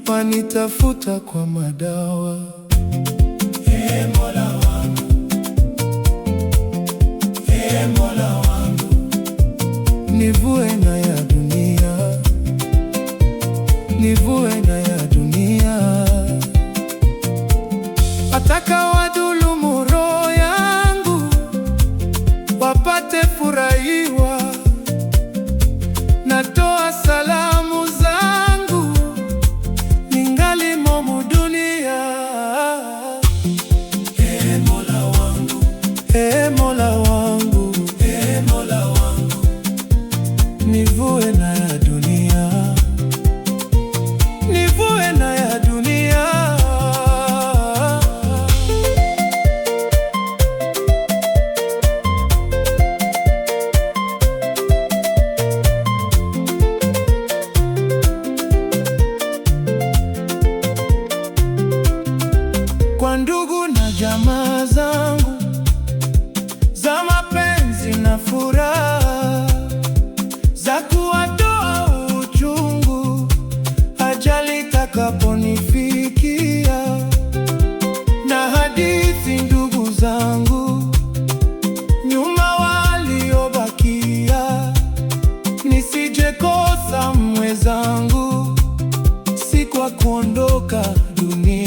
wanitafuta kwa madawa. Ee Mola wangu, Ee Mola wangu, nivue na ya dunia, nivue na ya dunia. Ataka wadhulumu roho yangu, wapate furahiwa. Natoa salamu zangu, ningali momu dunia. Ee Mola wangu, Ee Mola wangu, Ee Mola wangu, nivue na ya dunia, nivue na ya dunia. Kwa ndugu na jamaa zangu, za mapenzi na furaha, za kuwatoa uchungu ajali itakaponifikia. Na hadithi ndugu zangu nyuma waliobakia, nisije kosa mwenzangu, si kwa kuondoka dunia.